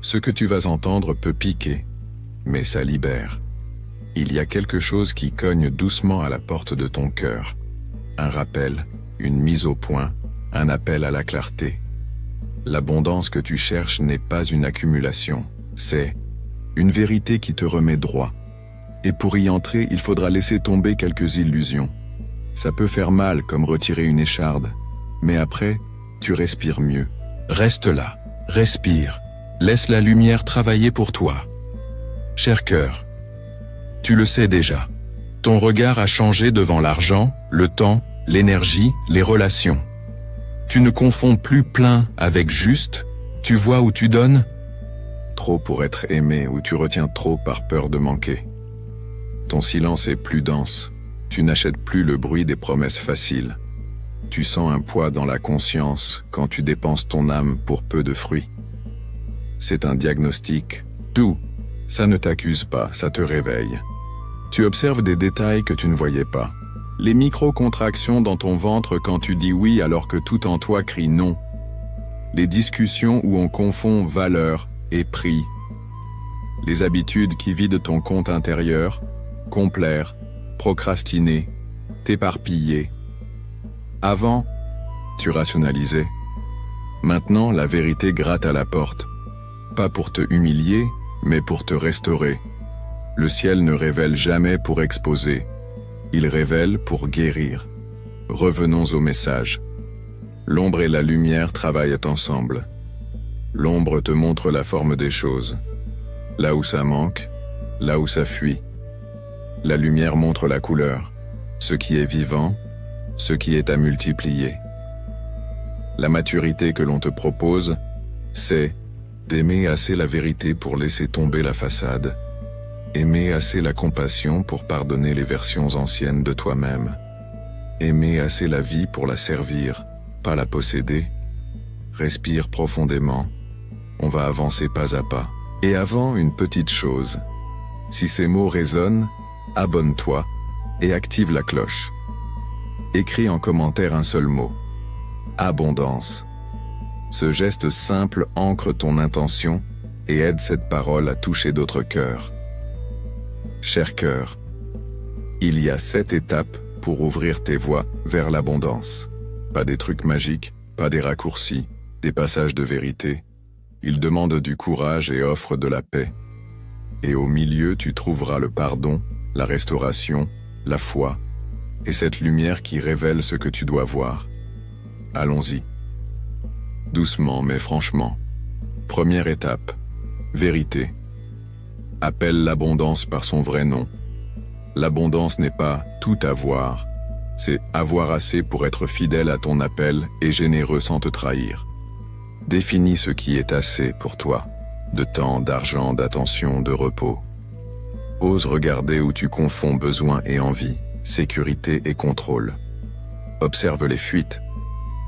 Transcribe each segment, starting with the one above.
Ce que tu vas entendre peut piquer, mais ça libère. Il y a quelque chose qui cogne doucement à la porte de ton cœur. Un rappel, une mise au point, un appel à la clarté. L'abondance que tu cherches n'est pas une accumulation, c'est une vérité qui te remet droit. Et pour y entrer, il faudra laisser tomber quelques illusions. Ça peut faire mal comme retirer une écharde, mais après, tu respires mieux. Reste là, respire, laisse la lumière travailler pour toi. Cher cœur, tu le sais déjà, ton regard a changé devant l'argent, le temps, l'énergie, les relations. Tu ne confonds plus plein avec juste, tu vois où tu donnes? Trop pour être aimé ou tu retiens trop par peur de manquer. Ton silence est plus dense, tu n'achètes plus le bruit des promesses faciles. Tu sens un poids dans la conscience quand tu dépenses ton âme pour peu de fruits. C'est un diagnostic, tout. Ça ne t'accuse pas, ça te réveille. Tu observes des détails que tu ne voyais pas. Les micro-contractions dans ton ventre quand tu dis oui alors que tout en toi crie non. Les discussions où on confond valeur et prix. Les habitudes qui vident ton compte intérieur, complaire, procrastiner, t'éparpiller. Avant, tu rationalisais. Maintenant, la vérité gratte à la porte. Pas pour te humilier, mais pour te restaurer. Le ciel ne révèle jamais pour exposer. Il révèle pour guérir. Revenons au message. L'ombre et la lumière travaillent ensemble. L'ombre te montre la forme des choses. Là où ça manque, là où ça fuit. La lumière montre la couleur, ce qui est vivant, ce qui est à multiplier. La maturité que l'on te propose, c'est d'aimer assez la vérité pour laisser tomber la façade, aimer assez la compassion pour pardonner les versions anciennes de toi-même, aimer assez la vie pour la servir, pas la posséder. Respire profondément, on va avancer pas à pas. Et avant, une petite chose. Si ces mots résonnent, abonne-toi et active la cloche. Écris en commentaire un seul mot. Abondance. Ce geste simple ancre ton intention et aide cette parole à toucher d'autres cœurs. Cher cœur, il y a 7 étapes pour ouvrir tes voies vers l'abondance. Pas des trucs magiques, pas des raccourcis, des passages de vérité. Il demande du courage et offre de la paix. Et au milieu, tu trouveras le pardon, la restauration, la foi, et cette lumière qui révèle ce que tu dois voir. Allons-y. Doucement mais franchement. Première étape. Vérité. Appelle l'abondance par son vrai nom. L'abondance n'est pas tout avoir, c'est avoir assez pour être fidèle à ton appel et généreux sans te trahir. Définis ce qui est assez pour toi, de temps, d'argent, d'attention, de repos. Ose regarder où tu confonds besoin et envie, sécurité et contrôle. Observe les fuites,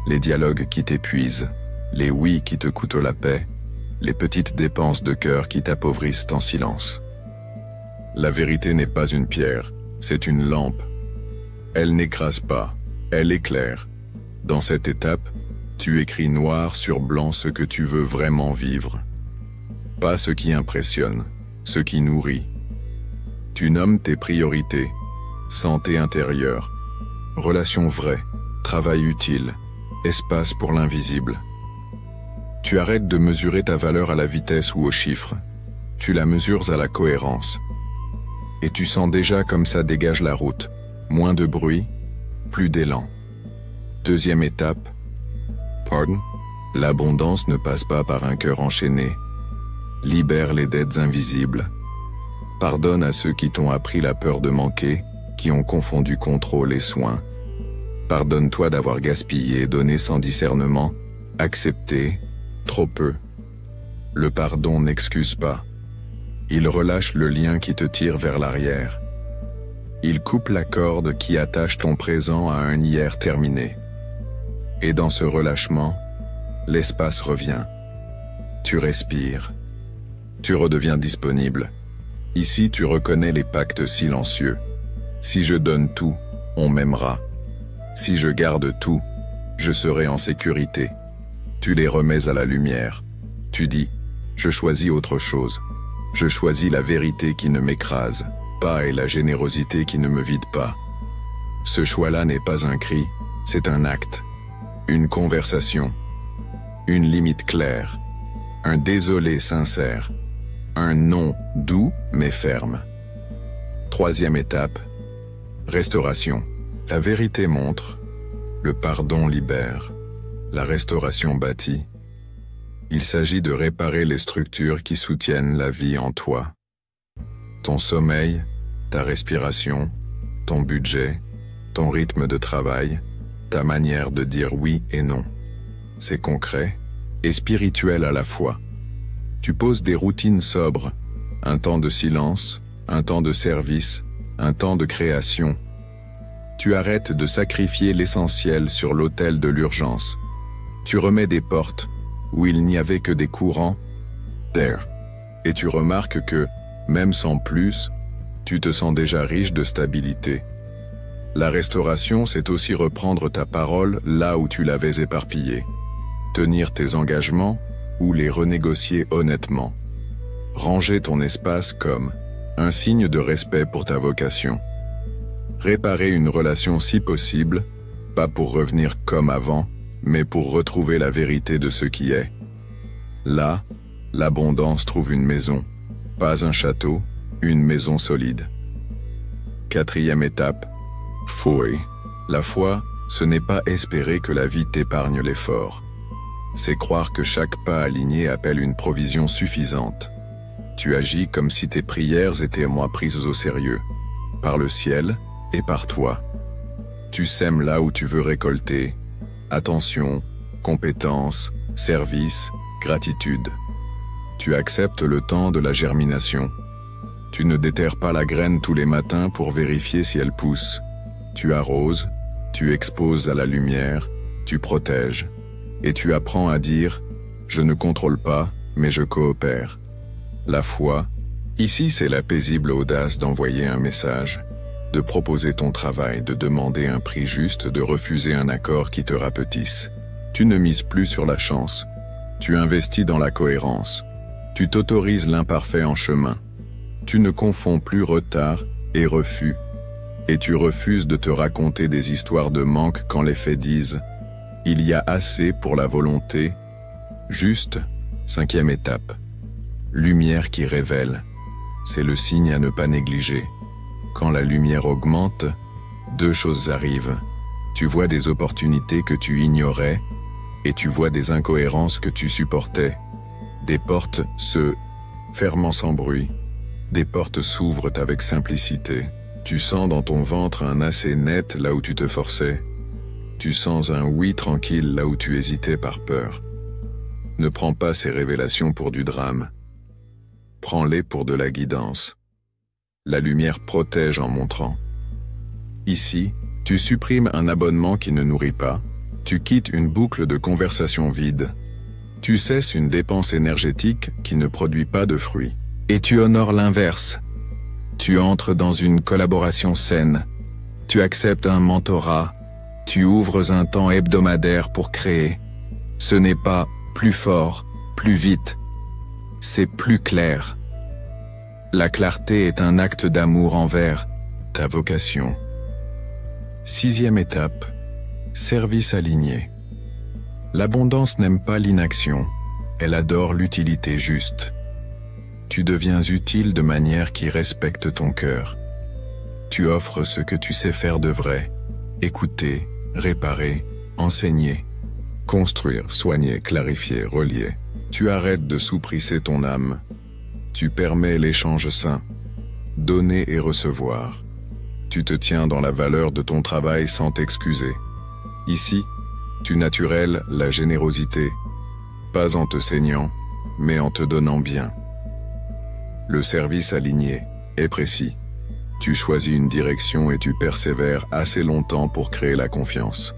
les dialogues qui t'épuisent, les oui qui te coûtent la paix, les petites dépenses de cœur qui t'appauvrissent en silence. La vérité n'est pas une pierre, c'est une lampe. Elle n'écrase pas, elle éclaire. Dans cette étape, tu écris noir sur blanc ce que tu veux vraiment vivre. Pas ce qui impressionne, ce qui nourrit. Tu nommes tes priorités, santé intérieure, relations vraies, travail utile, espace pour l'invisible. Tu arrêtes de mesurer ta valeur à la vitesse ou aux chiffres. Tu la mesures à la cohérence. Et tu sens déjà comme ça dégage la route. Moins de bruit, plus d'élan. Deuxième étape. Pardon? L'abondance ne passe pas par un cœur enchaîné. Libère les dettes invisibles. Pardonne à ceux qui t'ont appris la peur de manquer, qui ont confondu contrôle et soin. Pardonne-toi d'avoir gaspillé, donné sans discernement, accepté, trop peu. Le pardon n'excuse pas. Il relâche le lien qui te tire vers l'arrière. Il coupe la corde qui attache ton présent à un hier terminé. Et dans ce relâchement, l'espace revient. Tu respires. Tu redeviens disponible. Ici, tu reconnais les pactes silencieux. Si je donne tout, on m'aimera. Si je garde tout, je serai en sécurité. Tu les remets à la lumière. Tu dis, Je choisis autre chose. Je choisis la vérité qui ne m'écrase pas et la générosité qui ne me vide pas. Ce choix-là n'est pas un cri, c'est un acte, une conversation, une limite claire, un désolé sincère, un non doux mais ferme. Troisième étape, restauration. La vérité montre, le pardon libère, la restauration bâtit. Il s'agit de réparer les structures qui soutiennent la vie en toi. Ton sommeil, ta respiration, ton budget, ton rythme de travail, ta manière de dire oui et non. C'est concret et spirituel à la fois. Tu poses des routines sobres, un temps de silence, un temps de service, un temps de création. Tu arrêtes de sacrifier l'essentiel sur l'autel de l'urgence. Tu remets des portes où il n'y avait que des courants d'air. Et tu remarques que, même sans plus, tu te sens déjà riche de stabilité. La restauration, c'est aussi reprendre ta parole là où tu l'avais éparpillée. Tenir tes engagements ou les renégocier honnêtement. Ranger ton espace comme un signe de respect pour ta vocation. Réparer une relation si possible, pas pour revenir comme avant, mais pour retrouver la vérité de ce qui est. Là, l'abondance trouve une maison, pas un château, une maison solide. Quatrième étape, foi. La foi, ce n'est pas espérer que la vie t'épargne l'effort. C'est croire que chaque pas aligné appelle une provision suffisante. Tu agis comme si tes prières étaient moins prises au sérieux, par le ciel et par toi. Tu sèmes là où tu veux récolter. Attention, compétence, service, gratitude. Tu acceptes le temps de la germination. Tu ne déterres pas la graine tous les matins pour vérifier si elle pousse. Tu arroses, tu exposes à la lumière, tu protèges. Et tu apprends à dire « Je ne contrôle pas, mais je coopère ». La foi, ici c'est la paisible audace d'envoyer un message, de proposer ton travail, de demander un prix juste, de refuser un accord qui te rapetisse. Tu ne mises plus sur la chance. Tu investis dans la cohérence. Tu t'autorises l'imparfait en chemin. Tu ne confonds plus retard et refus. Et tu refuses de te raconter des histoires de manque quand les faits disent « Il y a assez pour la volonté ». Juste, cinquième étape. Lumière qui révèle. C'est le signe à ne pas négliger. Quand la lumière augmente, deux choses arrivent. Tu vois des opportunités que tu ignorais et tu vois des incohérences que tu supportais. Des portes se ferment sans bruit. Des portes s'ouvrent avec simplicité. Tu sens dans ton ventre un assez net là où tu te forçais. Tu sens un oui tranquille là où tu hésitais par peur. Ne prends pas ces révélations pour du drame. Prends-les pour de la guidance. La lumière protège en montrant. Ici, tu supprimes un abonnement qui ne nourrit pas. Tu quittes une boucle de conversation vide. Tu cesses une dépense énergétique qui ne produit pas de fruits. Et tu honores l'inverse. Tu entres dans une collaboration saine. Tu acceptes un mentorat. Tu ouvres un temps hebdomadaire pour créer. Ce n'est pas plus fort, plus vite. C'est plus clair. La clarté est un acte d'amour envers ta vocation. Sixième étape, service aligné. L'abondance n'aime pas l'inaction, elle adore l'utilité juste. Tu deviens utile de manière qui respecte ton cœur. Tu offres ce que tu sais faire de vrai, écouter, réparer, enseigner, construire, soigner, clarifier, relier. Tu arrêtes de sous-prisser ton âme. Tu permets l'échange sain, donner et recevoir. Tu te tiens dans la valeur de ton travail sans t'excuser. Ici, tu naturelles la générosité, pas en te saignant, mais en te donnant bien. Le service aligné est précis. Tu choisis une direction et tu persévères assez longtemps pour créer la confiance.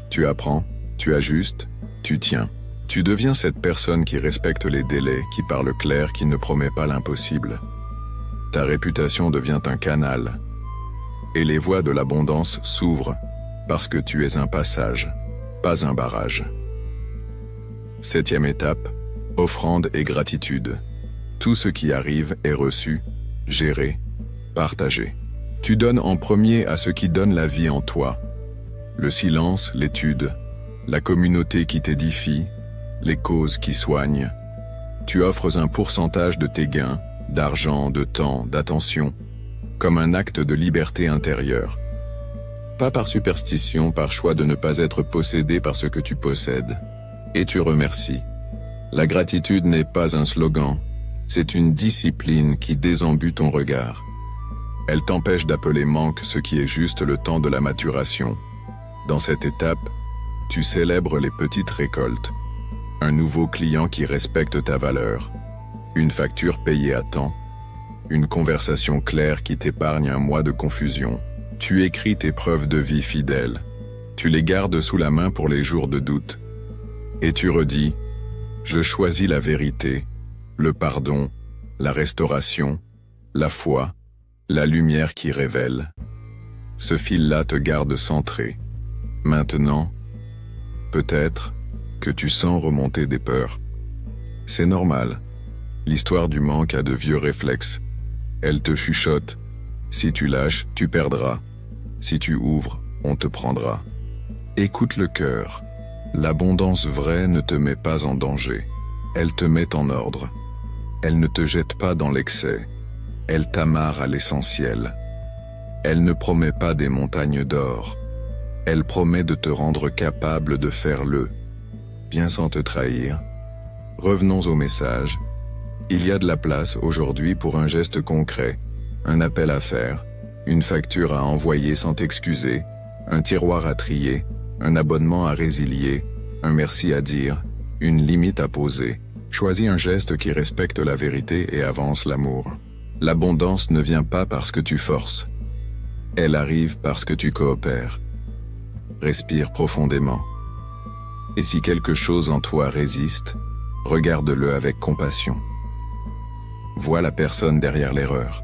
Tu apprends, tu ajustes, tu tiens. Tu deviens cette personne qui respecte les délais, qui parle clair, qui ne promet pas l'impossible. Ta réputation devient un canal. Et les voies de l'abondance s'ouvrent parce que tu es un passage, pas un barrage. Septième étape, Offrande et gratitude. Tout ce qui arrive est reçu, géré, partagé. Tu donnes en premier à ce qui donne la vie en toi. Le silence, l'étude, la communauté qui t'édifie, les causes qui soignent. Tu offres un pourcentage de tes gains, d'argent, de temps, d'attention, comme un acte de liberté intérieure. Pas par superstition, par choix de ne pas être possédé par ce que tu possèdes. Et tu remercies. La gratitude n'est pas un slogan, c'est une discipline qui désembue ton regard. Elle t'empêche d'appeler manque ce qui est juste le temps de la maturation. Dans cette étape, tu célèbres les petites récoltes. Un nouveau client qui respecte ta valeur. Une facture payée à temps. Une conversation claire qui t'épargne un mois de confusion. Tu écris tes preuves de vie fidèles. Tu les gardes sous la main pour les jours de doute. Et tu redis, je choisis la vérité, le pardon, la restauration, la foi, la lumière qui révèle. Ce fil-là te garde centré. Maintenant, peut-être que tu sens remonter des peurs. C'est normal. L'histoire du manque a de vieux réflexes. Elle te chuchote. Si tu lâches, tu perdras. Si tu ouvres, on te prendra. Écoute le cœur. L'abondance vraie ne te met pas en danger. Elle te met en ordre. Elle ne te jette pas dans l'excès. Elle t'amarre à l'essentiel. Elle ne promet pas des montagnes d'or. Elle promet de te rendre capable de faire le bien sans te trahir. Revenons au message. Il y a de la place aujourd'hui pour un geste concret, un appel à faire, une facture à envoyer sans t'excuser, un tiroir à trier, un abonnement à résilier, un merci à dire, une limite à poser. Choisis un geste qui respecte la vérité et avance l'amour. L'abondance ne vient pas parce que tu forces. Elle arrive parce que tu coopères. Respire profondément. Et si quelque chose en toi résiste, regarde-le avec compassion. Vois la personne derrière l'erreur.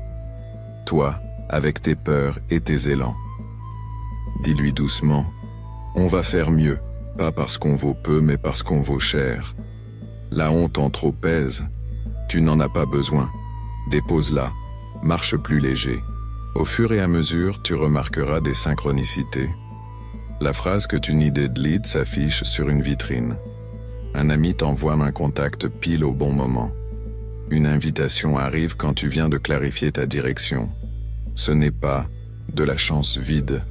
Toi, avec tes peurs et tes élans. Dis-lui doucement, on va faire mieux, pas parce qu'on vaut peu, mais parce qu'on vaut cher. La honte en trop pèse, tu n'en as pas besoin. Dépose-la, marche plus léger. Au fur et à mesure, tu remarqueras des synchronicités. La phrase que tu needed lead s'affiche sur une vitrine. Un ami t'envoie un contact pile au bon moment. Une invitation arrive quand tu viens de clarifier ta direction. Ce n'est pas de la chance vide.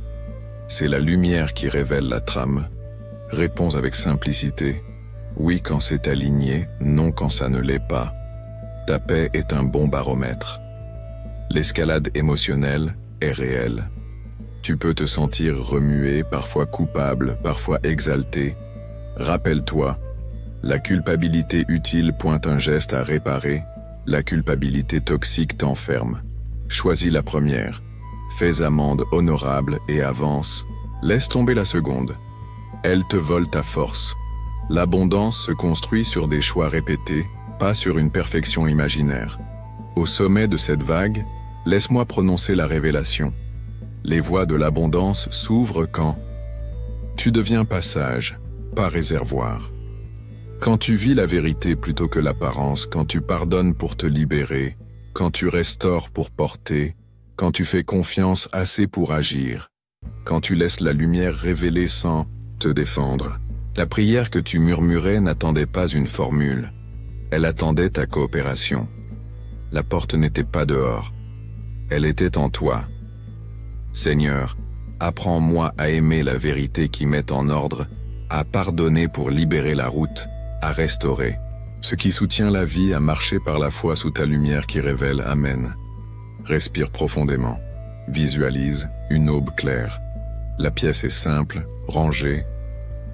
C'est la lumière qui révèle la trame. Réponds avec simplicité. Oui quand c'est aligné, non quand ça ne l'est pas. Ta paix est un bon baromètre. L'escalade émotionnelle est réelle. Tu peux te sentir remué, parfois coupable, parfois exalté. Rappelle-toi, la culpabilité utile pointe un geste à réparer, la culpabilité toxique t'enferme. Choisis la première. Fais amende honorable et avance. Laisse tomber la seconde. Elle te vole ta force. L'abondance se construit sur des choix répétés, pas sur une perfection imaginaire. Au sommet de cette vague, laisse-moi prononcer la révélation. Les voies de l'abondance s'ouvrent quand tu deviens passage, pas réservoir. Quand tu vis la vérité plutôt que l'apparence, quand tu pardonnes pour te libérer, quand tu restaures pour porter, quand tu fais confiance assez pour agir, quand tu laisses la lumière révéler sans te défendre. La prière que tu murmurais n'attendait pas une formule. Elle attendait ta coopération. La porte n'était pas dehors. Elle était en toi. Seigneur, apprends-moi à aimer la vérité qui met en ordre, à pardonner pour libérer la route, à restaurer. Ce qui soutient la vie à marcher par la foi sous ta lumière qui révèle Amen. Respire profondément. Visualise une aube claire. La pièce est simple, rangée,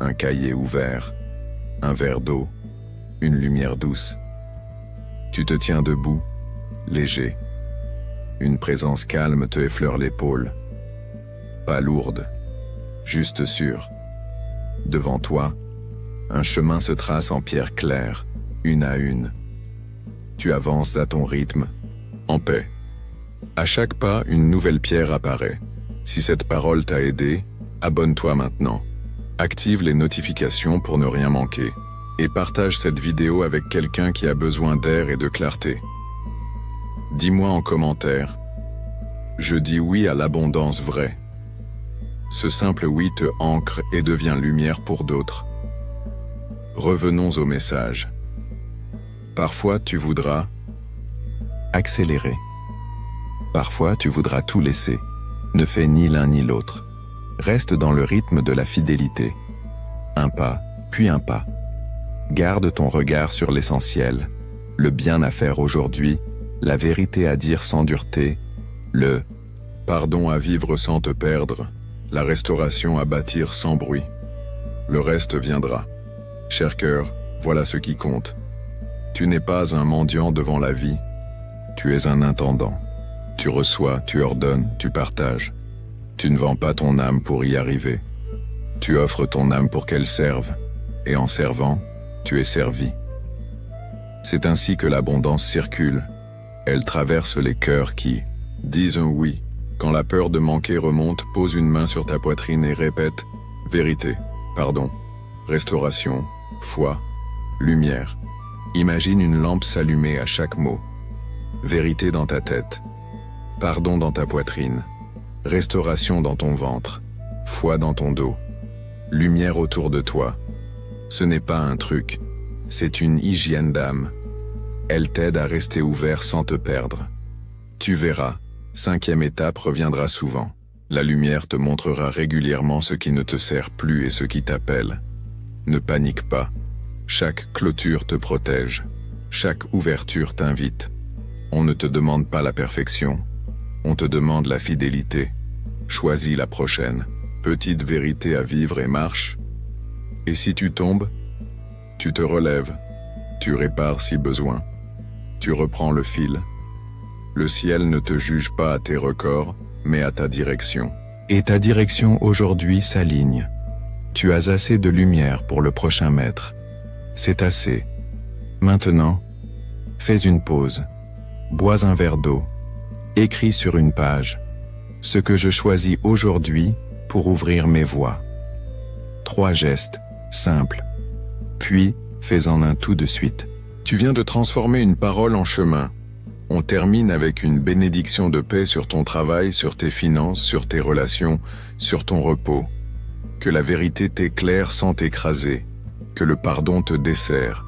un cahier ouvert, un verre d'eau, une lumière douce. Tu te tiens debout, léger. Une présence calme te effleure l'épaule. Pas lourde, juste sûre. Devant toi, un chemin se trace en pierre claire, une à une. Tu avances à ton rythme, en paix. À chaque pas, une nouvelle pierre apparaît. Si cette parole t'a aidé, abonne-toi maintenant. Active les notifications pour ne rien manquer. et partage cette vidéo avec quelqu'un qui a besoin d'air et de clarté. Dis-moi en commentaire, je dis oui à l'abondance vraie. Ce simple oui te ancre et devient lumière pour d'autres. Revenons au message. Parfois tu voudras accélérer. Parfois tu voudras tout laisser. Ne fais ni l'un ni l'autre. Reste dans le rythme de la fidélité. Un pas, puis un pas. Garde ton regard sur l'essentiel, le bien à faire aujourd'hui, la vérité à dire sans dureté, le pardon à vivre sans te perdre, la restauration à bâtir sans bruit. Le reste viendra. Cher cœur, voilà ce qui compte. Tu n'es pas un mendiant devant la vie, tu es un intendant. Tu reçois, tu ordonnes, tu partages. Tu ne vends pas ton âme pour y arriver. Tu offres ton âme pour qu'elle serve, et en servant, tu es servi. C'est ainsi que l'abondance circule. Elle traverse les cœurs qui disent un oui. Quand la peur de manquer remonte, pose une main sur ta poitrine et répète « Vérité, pardon, restauration, foi, lumière ». Imagine une lampe s'allumer à chaque mot. Vérité dans ta tête, pardon dans ta poitrine, restauration dans ton ventre, foi dans ton dos, lumière autour de toi. Ce n'est pas un truc, c'est une hygiène d'âme. Elle t'aide à rester ouvert sans te perdre. Tu verras, 5e étape reviendra souvent. La lumière te montrera régulièrement ce qui ne te sert plus et ce qui t'appelle. Ne panique pas. Chaque clôture te protège. Chaque ouverture t'invite. On ne te demande pas la perfection. On te demande la fidélité. Choisis la prochaine. Petite vérité à vivre et marche. Et si tu tombes, tu te relèves. Tu répares si besoin. Tu reprends le fil. Le ciel ne te juge pas à tes records, mais à ta direction. Et ta direction aujourd'hui s'aligne. Tu as assez de lumière pour le prochain mètre. C'est assez. Maintenant, fais une pause. Bois un verre d'eau. Écris sur une page ce que je choisis aujourd'hui pour ouvrir mes voies. 3 gestes, simples. Puis, fais-en un tout de suite. Tu viens de transformer une parole en chemin. On termine avec une bénédiction de paix sur ton travail, sur tes finances, sur tes relations, sur ton repos. Que la vérité t'éclaire sans t'écraser. Que le pardon te dessert.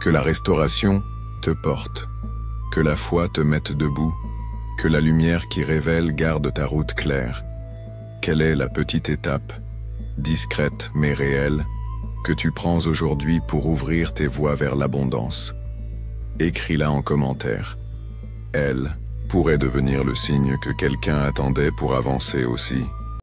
Que la restauration te porte. Que la foi te mette debout. Que la lumière qui révèle garde ta route claire. Quelle est la petite étape, discrète mais réelle, que tu prends aujourd'hui pour ouvrir tes voies vers l'abondance? Écris-la en commentaire. Elle pourrait devenir le signe que quelqu'un attendait pour avancer aussi.